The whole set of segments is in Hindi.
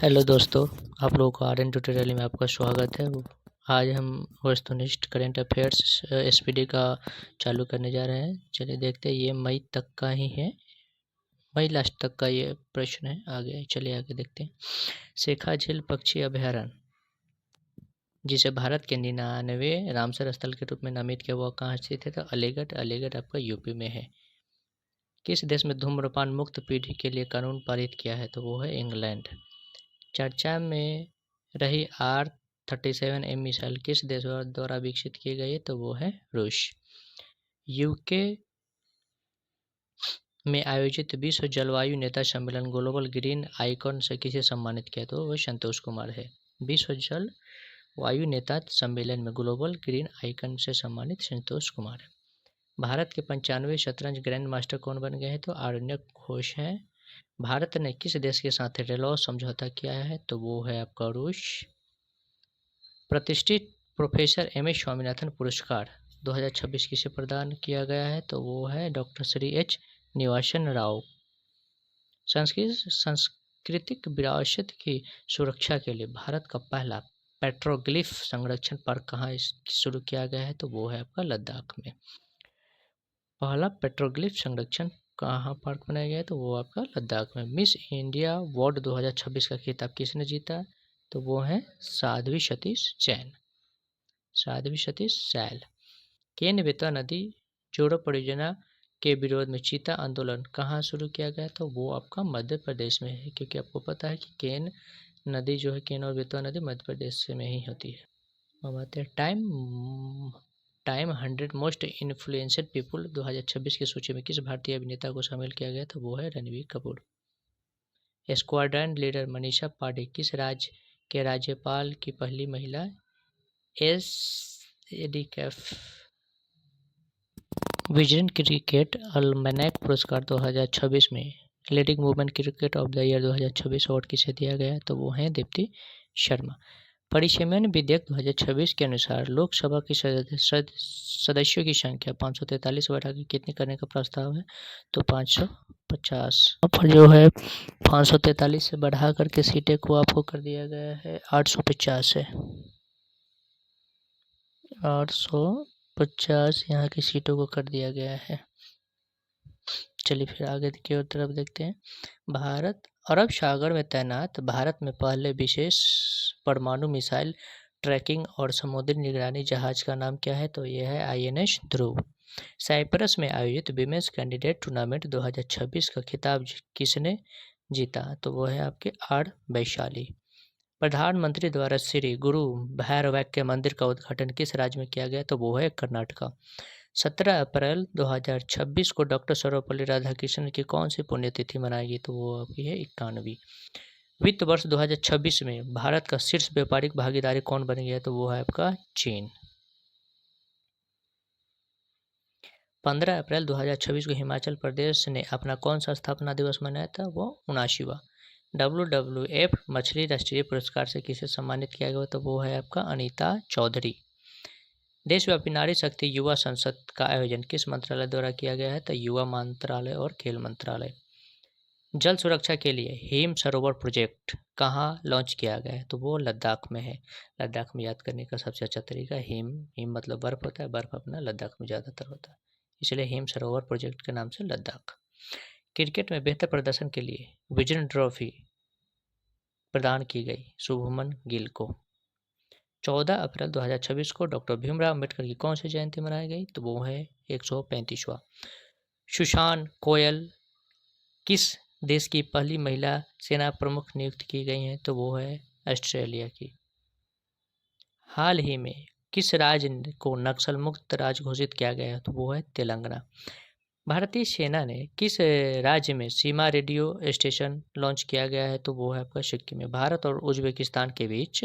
हेलो दोस्तों, आप लोगों को आर्यन ट्यूटोरियल में आपका स्वागत है। आज हम वस्तुनिष्ठ करंट अफेयर्स एसपीडी का चालू करने जा रहे हैं। चलिए देखते हैं, ये मई तक का ही है, मई लास्ट तक का ये प्रश्न है। आगे चलिए आगे देखते हैं। शेखा झील पक्षी अभयारण्य, जिसे भारत के 99वें रामसर स्थल के रूप में नामित किया, वह कहाँ स्थित है? तो अलीगढ़ आपका यूपी में है। किस देश में धूम्रपान मुक्त पीढ़ी के लिए कानून पारित किया है? तो वो है इंग्लैंड। चर्चा में रही R-37M मिसाइल किस देश द्वारा विकसित की गई है? तो वो है रूस। यूके में आयोजित विश्व जलवायु नेता सम्मेलन ग्लोबल ग्रीन आइकॉन से किसे सम्मानित किया? तो वो संतोष कुमार है। विश्व जल वायु नेता सम्मेलन में ग्लोबल ग्रीन आइकन से सम्मानित संतोष कुमार है। भारत के 95वें शतरंज ग्रैंड मास्टर कौन बन गए हैं? तो आरण्यक घोष हैं। भारत ने किस देश के साथ रेलॉ समझौता किया है? तो वो है आपका रूस। प्रतिष्ठित प्रोफेसर एम.एस. स्वामीनाथन पुरस्कार 2026 किसे प्रदान किया गया है? तो वो है डॉक्टर श्री एच. निवासन राव। सांस्कृतिक विरासत की सुरक्षा के लिए भारत का पहला पेट्रोग्लिफ संरक्षण पार्क कहाँ शुरू किया गया है? तो वो है आपका लद्दाख में। पहला पेट्रोग्लिफ संरक्षण कहाँ पार्क बनाया गया है? तो वो आपका लद्दाख में। मिस इंडिया अवार्ड 2026 का खिताब किसने जीता? तो वो है साध्वी सतीश जैन। साध्वी सतीश सैल। केन बेतवा नदी जोड़ो परियोजना के विरोध में चीता आंदोलन कहाँ शुरू किया गया? तो वो आपका मध्य प्रदेश में है, क्योंकि आपको पता है कि केन नदी जो है, केन और बेतवा नदी मध्य प्रदेश में ही होती है। अब आते हैं टाइम 100 मोस्ट इन्फ्लुएंसड पीपल 2026 की सूची में किस भारतीय अभिनेता को शामिल किया गया? तो वो है रणबीर कपूर। स्क्वाड्रन लीडर मनीषा पांडे किस राज्य के राज्यपाल की पहली महिला? एडीकैफ। विजडन क्रिकेट अल्मैनाक पुरस्कार 2026 में leading women cricket of the year 2026 award किसे दिया गया? तो वो हैं दीप्ति शर्मा। परिसीमन विधेयक 2026 के अनुसार लोकसभा की सदस्यों की संख्या 543 बढ़ा के कितनी करने का प्रस्ताव है? तो 550 पर जो है 543 से बढ़ा करके सीटें को आपको कर दिया गया है 850 है। 850 यहाँ की सीटों को कर दिया गया है। चलिए फिर आगे की ओर तरफ देखते हैं। भारत अरब सागर में तैनात भारत में पहले विशेष परमाणु मिसाइल ट्रैकिंग और समुद्री निगरानी जहाज का नाम क्या है? तो यह है INS ध्रुव। साइप्रस में आयोजित विमेंस कैंडिडेट टूर्नामेंट 2026 का खिताब किसने जीता? तो वो है आपके R वैशाली। प्रधानमंत्री द्वारा श्री गुरु भैरवैक्य मंदिर का उद्घाटन किस राज्य में किया गया? तो वो है कर्नाटका। 17 अप्रैल 2026 को डॉक्टर सर्वपल्ली राधाकृष्णन की कौन सी पुण्यतिथि मनाएगी? तो वो आपकी है 91वीं। वित्त वर्ष 2026 में भारत का शीर्ष व्यापारिक भागीदारी कौन बन गया? तो वो है आपका चीन। 15 अप्रैल 2026 को हिमाचल प्रदेश ने अपना कौन सा स्थापना दिवस मनाया था? वो 79वां। WWF मछली राष्ट्रीय पुरस्कार से किसे सम्मानित किया गया? तो वो है आपका अनीता चौधरी। देशव्यापी नारी शक्ति युवा संसद का आयोजन किस मंत्रालय द्वारा किया गया है? तो युवा मंत्रालय और खेल मंत्रालय। जल सुरक्षा के लिए हिम सरोवर प्रोजेक्ट कहाँ लॉन्च किया गया है? तो वो लद्दाख में है। लद्दाख में याद करने का सबसे अच्छा तरीका हिम मतलब बर्फ होता है, बर्फ अपना लद्दाख में ज़्यादातर होता है, इसलिए हिम सरोवर प्रोजेक्ट के नाम से लद्दाख। क्रिकेट में बेहतर प्रदर्शन के लिए विजडन ट्रॉफी प्रदान की गई शुभमन गिल को। 14 अप्रैल 2026 को डॉक्टर भीमराव अम्बेडकर की कौन सी जयंती मनाई गई? तो वो है 135वां। सुशान कोयल किस देश की पहली महिला सेना प्रमुख नियुक्त की गई हैं? तो वो है ऑस्ट्रेलिया की। हाल ही में किस राज्य को नक्सल मुक्त राज्य घोषित किया गया है? तो वो है तेलंगाना। भारतीय सेना ने किस राज्य में सीमा रेडियो स्टेशन लॉन्च किया गया है? तो वो है आपका सिक्किम में। भारत और उज्बेकिस्तान के बीच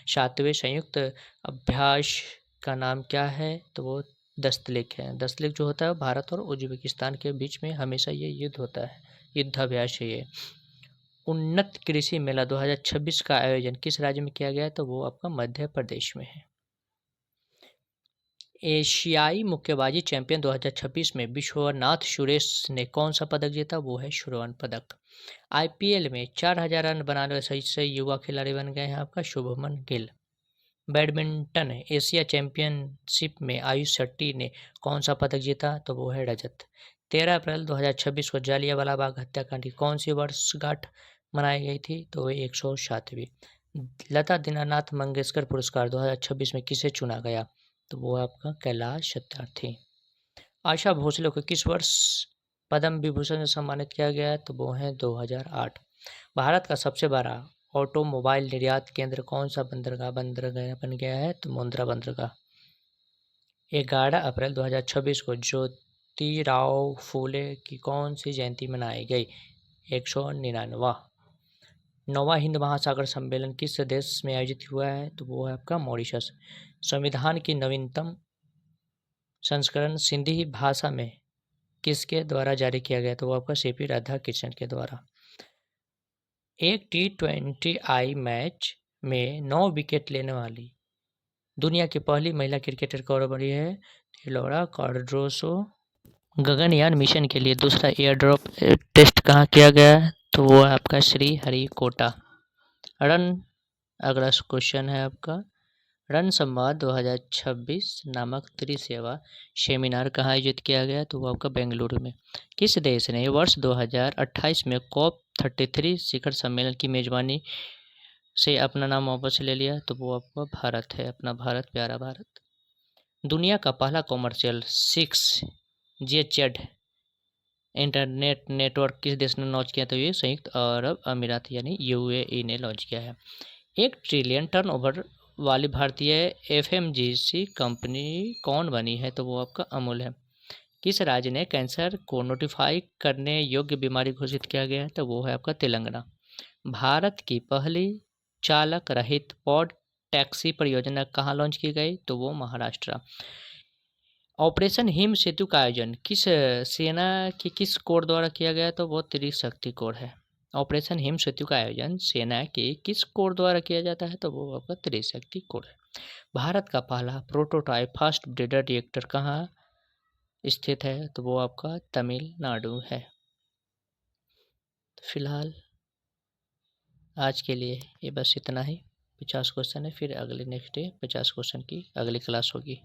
7वें संयुक्त अभ्यास का नाम क्या है? तो वो दस्तलिक है। दस्तलिक जो होता है भारत और उज्बेकिस्तान के बीच में हमेशा ये युद्ध होता है, युद्धाभ्यास है ये। उन्नत कृषि मेला 2026 का आयोजन किस राज्य में किया गया है? तो वो आपका मध्य प्रदेश में है। एशियाई मुक्केबाजी चैंपियन 2026 में विश्वनाथ सुरेश ने कौन सा पदक जीता? वो है स्वर्ण पदक। IPL में 4000 रन बनाने वाले सबसे युवा खिलाड़ी बन गए हैं आपका Shubman Gill. Badminton Asia championship में आयुष शेट्टी ने कौन सा पदक जीता? तो वो है रजत। 13 अप्रैल 2026 को जालियांवाला बाग हत्याकांड की कौन सी वर्षगांठ मनाई गई थी? तो वो 107वीं। लता दीनानाथ मंगेशकर पुरस्कार 2026 में किसे चुना गया? तो वो आपका कैलाश सत्यार्थी। आशा भोसले को किस वर्ष पद्म विभूषण से सम्मानित किया गया है? तो वो है 2008। भारत का सबसे बड़ा ऑटोमोबाइल निर्यात केंद्र कौन सा बंदरगाह बन गया है? तो मुंद्रा बंदरगाह। 11 अप्रैल 2026 को ज्योतिराव फूले की कौन सी जयंती मनाई गई? 199वां। 9वां हिंद महासागर सम्मेलन किस देश में आयोजित हुआ है? तो वो है आपका मॉरिशस। संविधान की नवीनतम संस्करण सिंधी भाषा में किसके द्वारा जारी किया गया? तो वो आपका CP राधाकृष्णन के द्वारा। एक T20I मैच में 9 विकेट लेने वाली दुनिया की पहली महिला क्रिकेटर कौन बनी है? लौरा कार्डोसो। गगनयान मिशन के लिए दूसरा एयरड्रॉप टेस्ट कहाँ किया गया है? तो वो है आपका श्रीहरिकोटा। अगला क्वेश्चन है आपका, रण संवाद 2026 नामक त्रिसेवा सेमिनार कहाँ आयोजित किया गया? तो वो आपका बेंगलुरु में। किस देश ने वर्ष 2028 में COP33 शिखर सम्मेलन की मेजबानी से अपना नाम वापस ले लिया? तो वो आपका भारत है, अपना भारत, प्यारा भारत। दुनिया का पहला कॉमर्शियल 6G इंटरनेट नेटवर्क किस देश ने लॉन्च किया? तो ये संयुक्त अरब अमीरात यानी UAE ने लॉन्च किया है। 1 ट्रिलियन टर्नओवर वाली भारतीय FMCG कंपनी कौन बनी है? तो वो आपका अमूल है। किस राज्य ने कैंसर को नोटिफाई करने योग्य बीमारी घोषित किया गया है? तो वो है आपका तेलंगाना। भारत की पहली चालक रहित पॉड टैक्सी परियोजना कहाँ लॉन्च की गई? तो वो महाराष्ट्र। ऑपरेशन हिम सेतु का आयोजन किस सेना की किस कोर द्वारा किया गया? तो वो त्रिशक्ति कोर है। ऑपरेशन हिम सेतु का आयोजन सेना के किस कोर द्वारा किया जाता है? तो वो आपका त्रिशक्ति कोर है। भारत का पहला प्रोटोटाइप फास्ट ब्रीडर रिएक्टर कहाँ स्थित है? तो वो आपका तमिलनाडु है। फिलहाल आज के लिए ये बस इतना ही। 50 क्वेश्चन है, फिर अगले नेक्स्ट डे 50 क्वेश्चन की अगली क्लास होगी।